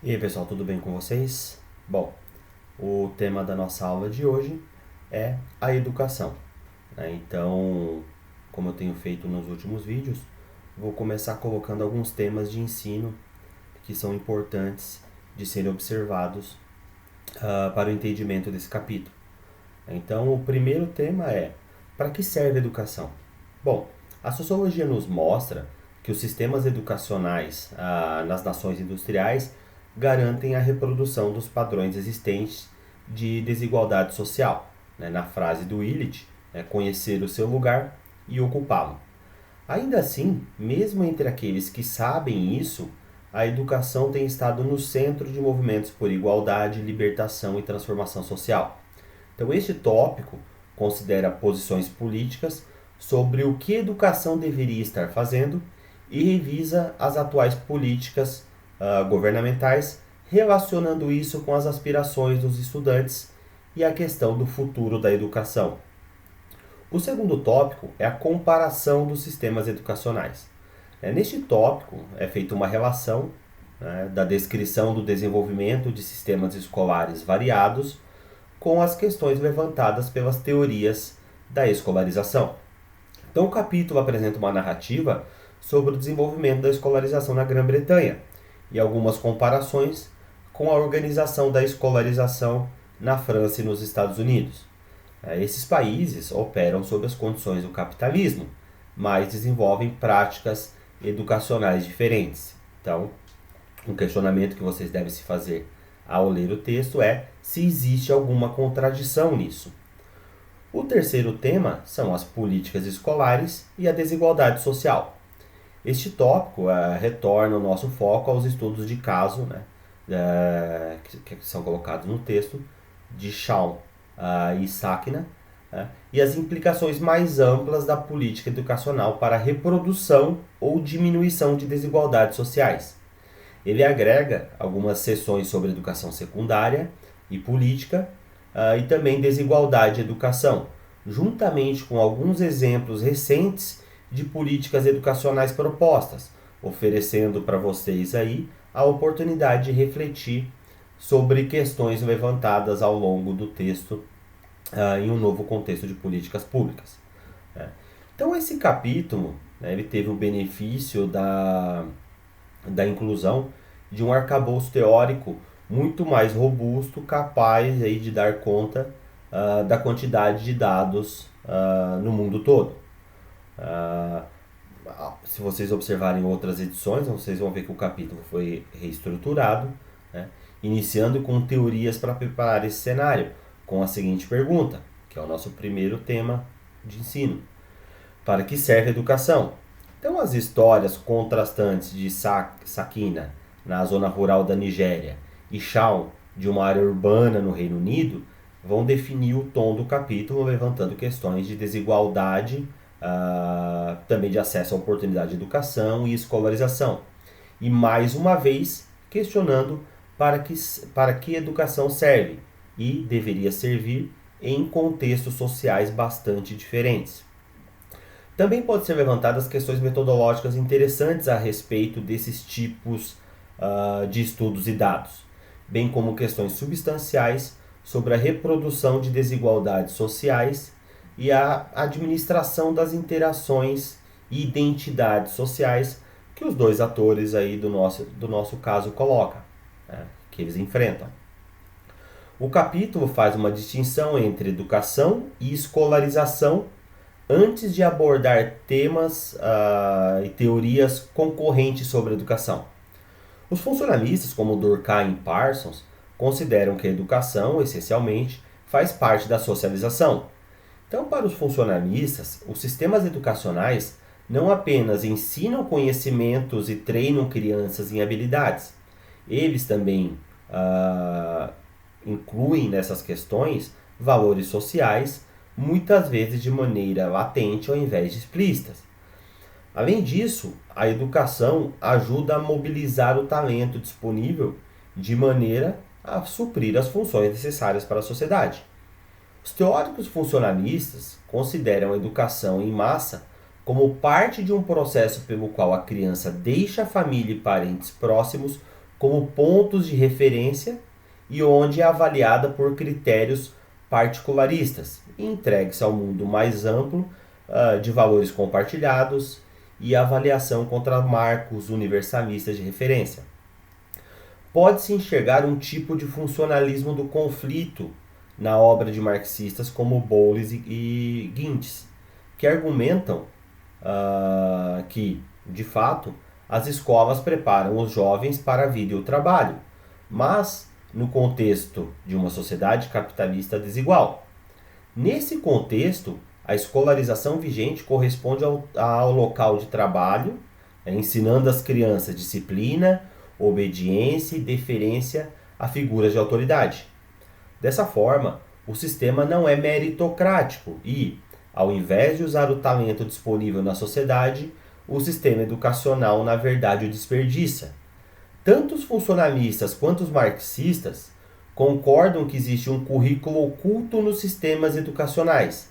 E aí pessoal, tudo bem com vocês? Bom, o tema da nossa aula de hoje é a educação, né? Então, como eu tenho feito nos últimos vídeos, vou começar colocando alguns temas de ensino que são importantes de serem observados para o entendimento desse capítulo. Então, o primeiro tema é: para que serve a educação? Bom, a sociologia nos mostra que os sistemas educacionais nas nações industriais garantem a reprodução dos padrões existentes de desigualdade social. Né? Na frase do Illich, é conhecer o seu lugar e ocupá-lo. Ainda assim, mesmo entre aqueles que sabem isso, a educação tem estado no centro de movimentos por igualdade, libertação e transformação social. Então, este tópico considera posições políticas sobre o que a educação deveria estar fazendo e revisa as atuais políticas governamentais, relacionando isso com as aspirações dos estudantes e a questão do futuro da educação. O segundo tópico é a comparação dos sistemas educacionais. Neste tópico é feita uma relação, né, da descrição do desenvolvimento de sistemas escolares variados com as questões levantadas pelas teorias da escolarização. Então, o capítulo apresenta uma narrativa sobre o desenvolvimento da escolarização na Grã-Bretanha e algumas comparações com a organização da escolarização na França e nos Estados Unidos. Esses países operam sob as condições do capitalismo, mas desenvolvem práticas educacionais diferentes. Então, um questionamento que vocês devem se fazer ao ler o texto é se existe alguma contradição nisso. O terceiro tema são as políticas escolares e a desigualdade social. Este tópico retorna o nosso foco aos estudos de caso, né, que são colocados no texto, de Shaw e Sakina, e as implicações mais amplas da política educacional para a reprodução ou diminuição de desigualdades sociais. Ele agrega algumas seções sobre educação secundária e política e também desigualdade e educação, juntamente com alguns exemplos recentes de políticas educacionais propostas, oferecendo para vocês aí a oportunidade de refletir sobre questões levantadas ao longo do texto em um novo contexto de políticas públicas. Então esse capítulo, né, ele teve o benefício da inclusão de um arcabouço teórico muito mais robusto, capaz aí de dar conta da quantidade de dados no mundo todo. Se vocês observarem outras edições, vocês vão ver que o capítulo foi reestruturado, né, iniciando com teorias para preparar esse cenário, com a seguinte pergunta, que é o nosso primeiro tema de ensino: para que serve a educação? Então, as histórias contrastantes de Sakina, na zona rural da Nigéria, e Shawn, de uma área urbana no Reino Unido, vão definir o tom do capítulo, levantando questões de desigualdade, também de acesso à oportunidade de educação e escolarização. E, mais uma vez, questionando para que educação serve e deveria servir em contextos sociais bastante diferentes. Também pode ser levantadas questões metodológicas interessantes a respeito desses tipos de estudos e dados, bem como questões substanciais sobre a reprodução de desigualdades sociais e a administração das interações e identidades sociais que os dois atores aí do nosso caso colocam, né, que eles enfrentam. O capítulo faz uma distinção entre educação e escolarização antes de abordar temas e teorias concorrentes sobre educação. Os funcionalistas, como Durkheim e Parsons, consideram que a educação, essencialmente, faz parte da socialização. Então, para os funcionalistas, os sistemas educacionais não apenas ensinam conhecimentos e treinam crianças em habilidades, eles também incluem nessas questões valores sociais, muitas vezes de maneira latente ao invés de explícitas. Além disso, a educação ajuda a mobilizar o talento disponível de maneira a suprir as funções necessárias para a sociedade. Os teóricos funcionalistas consideram a educação em massa como parte de um processo pelo qual a criança deixa a família e parentes próximos como pontos de referência e onde é avaliada por critérios particularistas e entregue-se ao mundo mais amplo de valores compartilhados e avaliação contra marcos universalistas de referência. Pode-se enxergar um tipo de funcionalismo do conflito na obra de marxistas como Bowles e Gintz, que argumentam que, de fato, as escolas preparam os jovens para a vida e o trabalho, mas no contexto de uma sociedade capitalista desigual. Nesse contexto, a escolarização vigente corresponde ao local de trabalho, ensinando às crianças disciplina, obediência e deferência a figuras de autoridade. Dessa forma, o sistema não é meritocrático e, ao invés de usar o talento disponível na sociedade, o sistema educacional, na verdade, o desperdiça. Tanto os funcionalistas quanto os marxistas concordam que existe um currículo oculto nos sistemas educacionais,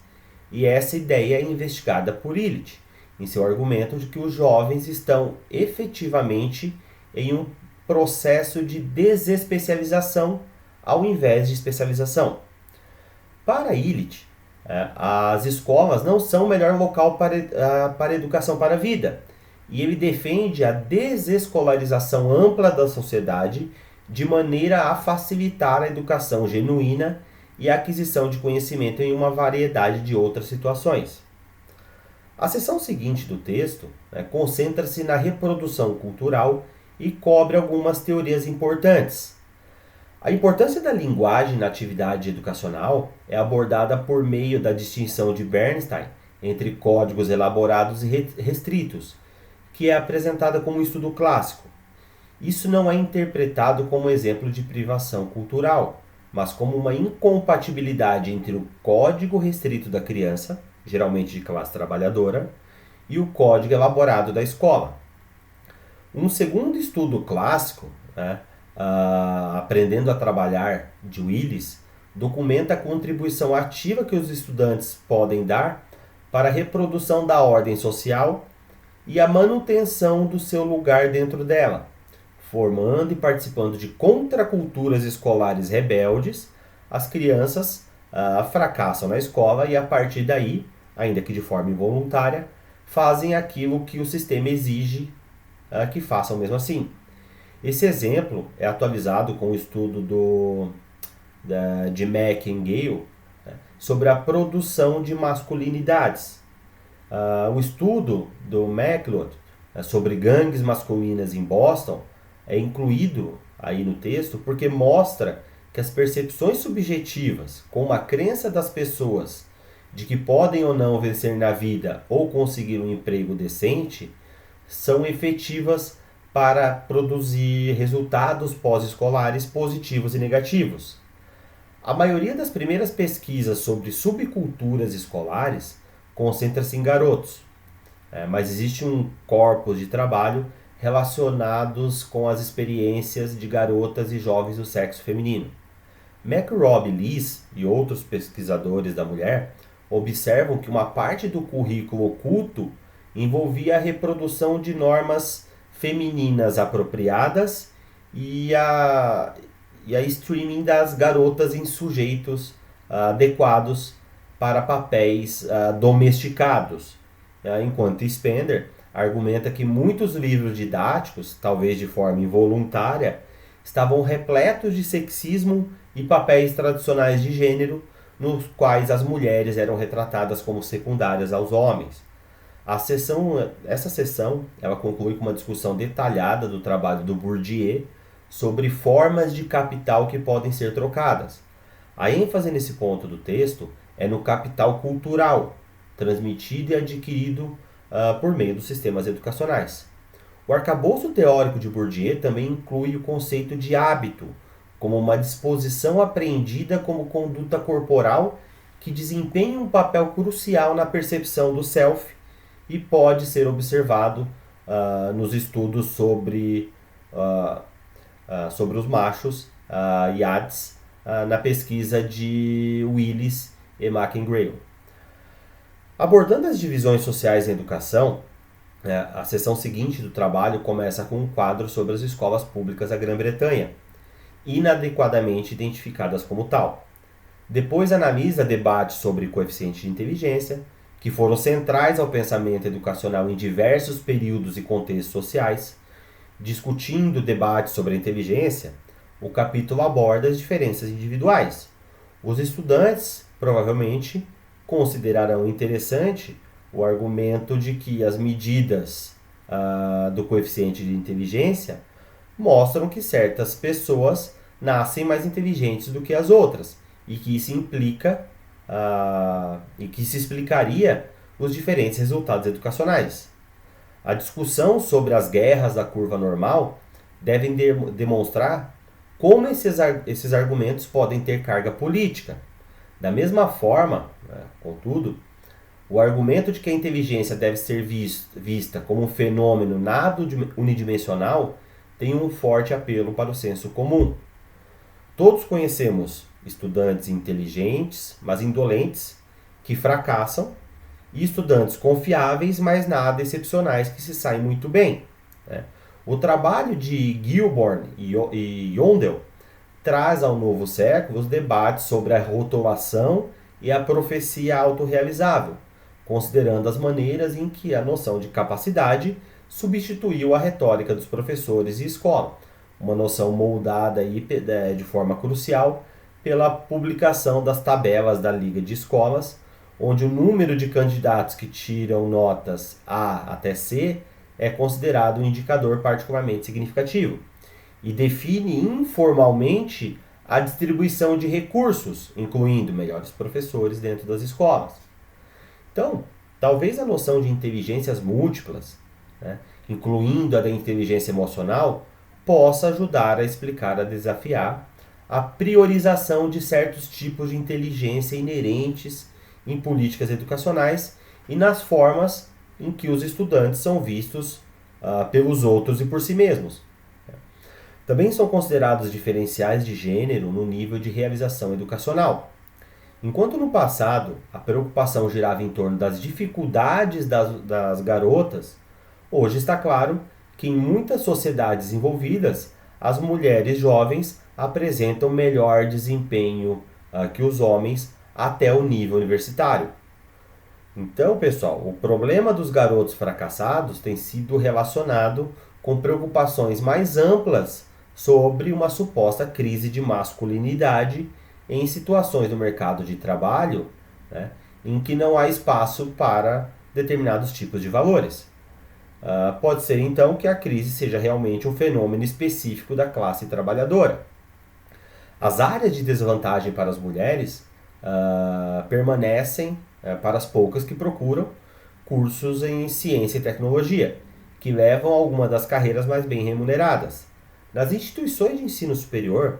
e essa ideia é investigada por Illich, em seu argumento de que os jovens estão efetivamente em um processo de desespecialização ao invés de especialização. Para Illich, as escolas não são o melhor local para a educação para a vida, e ele defende a desescolarização ampla da sociedade de maneira a facilitar a educação genuína e a aquisição de conhecimento em uma variedade de outras situações. A seção seguinte do texto concentra-se na reprodução cultural e cobre algumas teorias importantes. A importância da linguagem na atividade educacional é abordada por meio da distinção de Bernstein entre códigos elaborados e restritos, que é apresentada como um estudo clássico. Isso não é interpretado como exemplo de privação cultural, mas como uma incompatibilidade entre o código restrito da criança, geralmente de classe trabalhadora, e o código elaborado da escola. Um segundo estudo clássico, Aprendendo a Trabalhar, de Willis, documenta a contribuição ativa que os estudantes podem dar para a reprodução da ordem social e a manutenção do seu lugar dentro dela, formando e participando de contraculturas escolares rebeldes. As crianças fracassam na escola e, a partir daí, ainda que de forma involuntária, fazem aquilo que o sistema exige que façam mesmo assim. Esse exemplo é atualizado com o estudo de Mack e Gale sobre a produção de masculinidades. O estudo do McLeod sobre gangues masculinas em Boston é incluído aí no texto porque mostra que as percepções subjetivas, como a crença das pessoas de que podem ou não vencer na vida ou conseguir um emprego decente, são efetivas para produzir resultados pós-escolares positivos e negativos. A maioria das primeiras pesquisas sobre subculturas escolares concentra-se em garotos, mas existe um corpus de trabalho relacionados com as experiências de garotas e jovens do sexo feminino. McRobb Lees e outros pesquisadores da mulher observam que uma parte do currículo oculto envolvia a reprodução de normas femininas apropriadas e a streaming das garotas em sujeitos adequados para papéis domesticados. Enquanto Spender argumenta que muitos livros didáticos, talvez de forma involuntária, estavam repletos de sexismo e papéis tradicionais de gênero, nos quais as mulheres eram retratadas como secundárias aos homens. Essa sessão ela conclui com uma discussão detalhada do trabalho do Bourdieu sobre formas de capital que podem ser trocadas. A ênfase nesse ponto do texto é no capital cultural, transmitido e adquirido por meio dos sistemas educacionais. O arcabouço teórico de Bourdieu também inclui o conceito de hábito, como uma disposição apreendida como conduta corporal que desempenha um papel crucial na percepção do self e pode ser observado nos estudos sobre os machos, Yates, na pesquisa de Willis e McIngrail. Abordando as divisões sociais em educação, A seção seguinte do trabalho começa com um quadro sobre as escolas públicas da Grã-Bretanha, inadequadamente identificadas como tal. Depois analisa debates sobre coeficiente de inteligência, que foram centrais ao pensamento educacional em diversos períodos e contextos sociais. Discutindo debates sobre a inteligência, o capítulo aborda as diferenças individuais. Os estudantes, provavelmente, considerarão interessante o argumento de que as medidas do coeficiente de inteligência mostram que certas pessoas nascem mais inteligentes do que as outras e que isso implica e que isso explicaria os diferentes resultados educacionais. A discussão sobre as guerras da curva normal devem demonstrar como esses argumentos podem ter carga política. Da mesma forma, contudo, o argumento de que a inteligência deve ser vista como um fenômeno nada unidimensional tem um forte apelo para o senso comum. Todos conhecemos estudantes inteligentes, mas indolentes, que fracassam, e estudantes confiáveis, mas nada excepcionais, que se saem muito bem. O trabalho de Gilborn e Yondell traz ao novo século os debates sobre a rotulação e a profecia autorrealizável, considerando as maneiras em que a noção de capacidade substituiu a retórica dos professores e escola, uma noção moldada de forma crucial pela publicação das tabelas da Liga de Escolas, onde o número de candidatos que tiram notas A até C é considerado um indicador particularmente significativo e define informalmente a distribuição de recursos, incluindo melhores professores dentro das escolas. Então, talvez a noção de inteligências múltiplas, incluindo a da inteligência emocional, possa ajudar a explicar, a desafiar a priorização de certos tipos de inteligência inerentes em políticas educacionais e nas formas em que os estudantes são vistos pelos outros e por si mesmos. Também são considerados diferenciais de gênero no nível de realização educacional. Enquanto no passado a preocupação girava em torno das dificuldades das garotas, hoje está claro que em muitas sociedades envolvidas, as mulheres jovens apresentam melhor desempenho que os homens até o nível universitário. Então, pessoal, o problema dos garotos fracassados tem sido relacionado com preocupações mais amplas sobre uma suposta crise de masculinidade em situações do mercado de trabalho, em que não há espaço para determinados tipos de valores. Pode ser então que a crise seja realmente um fenômeno específico da classe trabalhadora. As áreas de desvantagem para as mulheres permanecem para as poucas que procuram cursos em ciência e tecnologia, que levam a alguma das carreiras mais bem remuneradas. Nas instituições de ensino superior,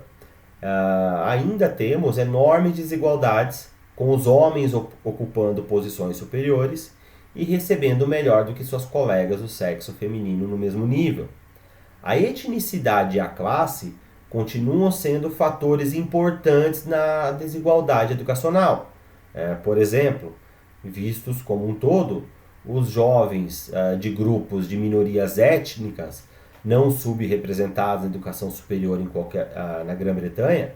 ainda temos enormes desigualdades, com os homens ocupando posições superiores e recebendo melhor do que suas colegas do sexo feminino no mesmo nível. A etnicidade e a classe continuam sendo fatores importantes na desigualdade educacional. Por exemplo, vistos como um todo, os jovens de grupos de minorias étnicas não subrepresentados na educação superior na Grã-Bretanha,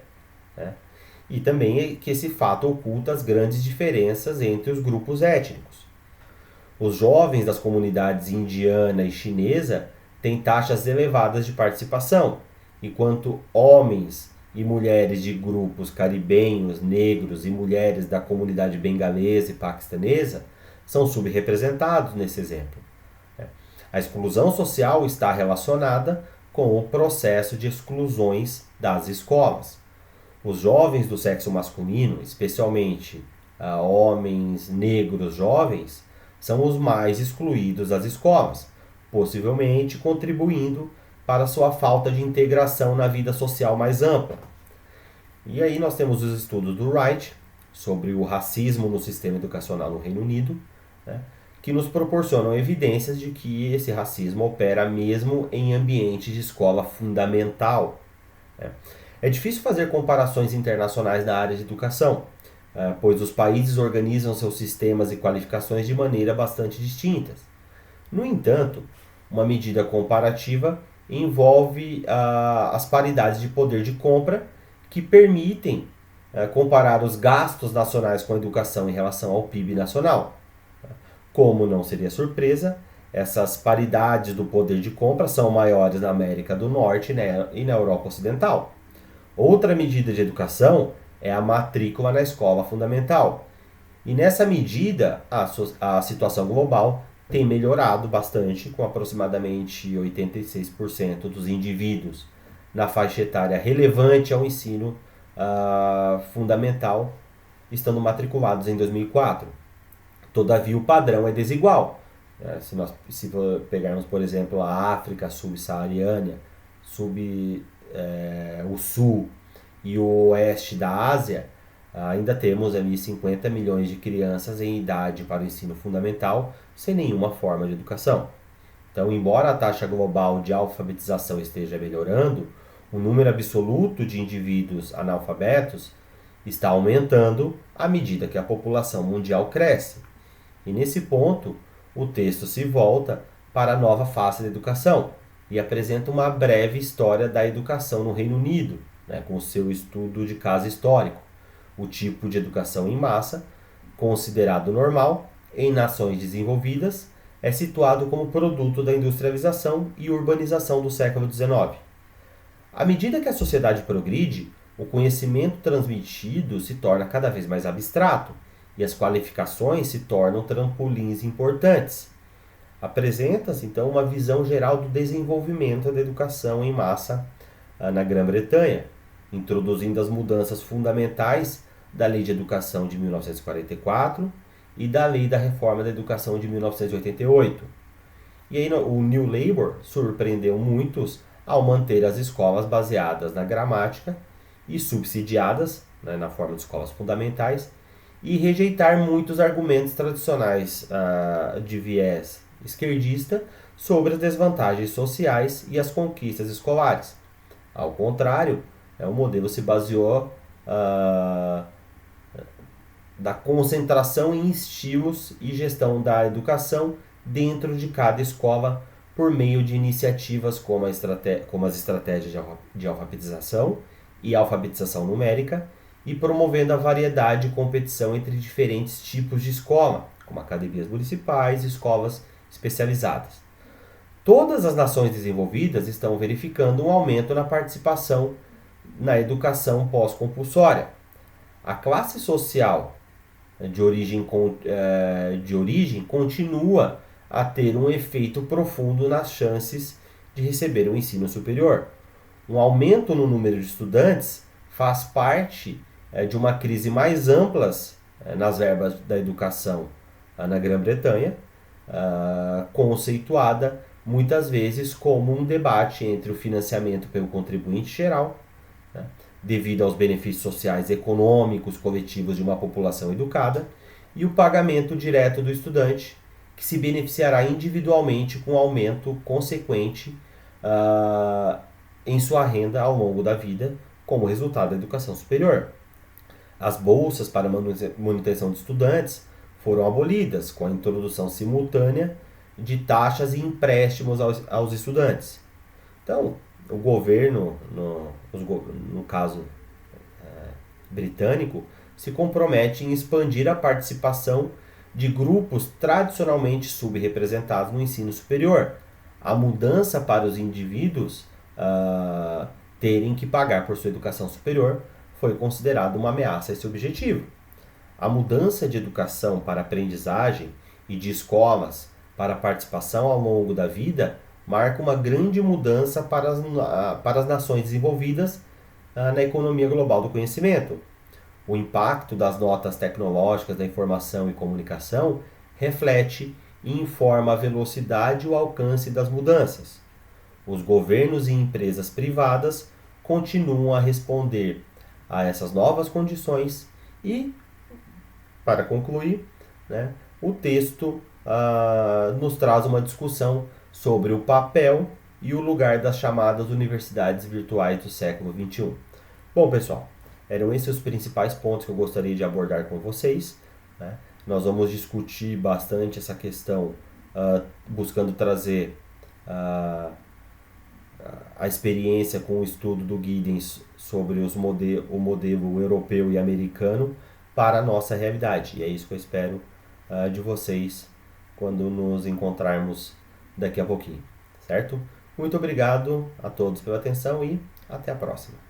e também que esse fato oculta as grandes diferenças entre os grupos étnicos. Os jovens das comunidades indiana e chinesa têm taxas elevadas de participação, enquanto homens e mulheres de grupos caribenhos, negros e mulheres da comunidade bengalesa e paquistanesa são subrepresentados nesse exemplo. A exclusão social está relacionada com o processo de exclusões das escolas. Os jovens do sexo masculino, especialmente homens negros jovens, são os mais excluídos das escolas, possivelmente contribuindo para sua falta de integração na vida social mais ampla. E aí nós temos os estudos do Wright sobre o racismo no sistema educacional no Reino Unido, que nos proporcionam evidências de que esse racismo opera mesmo em ambientes de escola fundamental. É difícil fazer comparações internacionais na área de educação, pois os países organizam seus sistemas e qualificações de maneira bastante distintas. No entanto, uma medida comparativa envolve as paridades de poder de compra que permitem comparar os gastos nacionais com a educação em relação ao PIB nacional. Como não seria surpresa, essas paridades do poder de compra são maiores na América do Norte e na Europa Ocidental. Outra medida de educação é a matrícula na escola fundamental. E nessa medida, a situação global tem melhorado bastante, com aproximadamente 86% dos indivíduos na faixa etária relevante ao ensino fundamental estando matriculados em 2004. Todavia, o padrão é desigual. Se pegarmos, por exemplo, a África subsaariana, o Sul e o Oeste da Ásia, ainda temos ali 50 milhões de crianças em idade para o ensino fundamental sem nenhuma forma de educação. Então, embora a taxa global de alfabetização esteja melhorando, o número absoluto de indivíduos analfabetos está aumentando à medida que a população mundial cresce. E nesse ponto, o texto se volta para a nova face da educação e apresenta uma breve história da educação no Reino Unido, com o seu estudo de caso histórico. O tipo de educação em massa, considerado normal em nações desenvolvidas, é situado como produto da industrialização e urbanização do século XIX. À medida que a sociedade progride, o conhecimento transmitido se torna cada vez mais abstrato e as qualificações se tornam trampolins importantes. Apresenta-se, então, uma visão geral do desenvolvimento da educação em massa na Grã-Bretanha, introduzindo as mudanças fundamentais da Lei de Educação de 1944 e da Lei da Reforma da Educação de 1988. E aí o New Labour surpreendeu muitos ao manter as escolas baseadas na gramática e subsidiadas, na forma de escolas fundamentais, e rejeitar muitos argumentos tradicionais de viés esquerdista sobre as desvantagens sociais e as conquistas escolares. Ao contrário, o modelo se baseou da concentração em estilos e gestão da educação dentro de cada escola por meio de iniciativas como as estratégias de alfabetização e alfabetização numérica e promovendo a variedade e competição entre diferentes tipos de escola, como academias municipais e escolas especializadas. Todas as nações desenvolvidas estão verificando um aumento na participação na educação pós-compulsória. A classe social de origem continua a ter um efeito profundo nas chances de receber um ensino superior. Um aumento no número de estudantes faz parte de uma crise mais ampla nas verbas da educação na Grã-Bretanha, conceituada muitas vezes como um debate entre o financiamento pelo contribuinte geral, devido aos benefícios sociais e econômicos coletivos de uma população educada, e o pagamento direto do estudante, que se beneficiará individualmente com um aumento consequente em sua renda ao longo da vida, como resultado da educação superior. As bolsas para manutenção de estudantes foram abolidas com a introdução simultânea de taxas e empréstimos aos estudantes. Então, o governo, no caso britânico, se compromete em expandir a participação de grupos tradicionalmente subrepresentados no ensino superior. A mudança para os indivíduos terem que pagar por sua educação superior foi considerada uma ameaça a esse objetivo. A mudança de educação para aprendizagem e de escolas para participação ao longo da vida marca uma grande mudança para as nações desenvolvidas na economia global do conhecimento. O impacto das notas tecnológicas da informação e comunicação reflete e informa a velocidade e o alcance das mudanças. Os governos e empresas privadas continuam a responder a essas novas condições e, para concluir, o texto nos traz uma discussão sobre o papel e o lugar das chamadas universidades virtuais do século XXI. Bom, pessoal, eram esses os principais pontos que eu gostaria de abordar com vocês. Nós vamos discutir bastante essa questão buscando trazer a experiência com o estudo do Giddens sobre o modelo europeu e americano para a nossa realidade. E é isso que eu espero de vocês quando nos encontrarmos daqui a pouquinho, certo? Muito obrigado a todos pela atenção e até a próxima.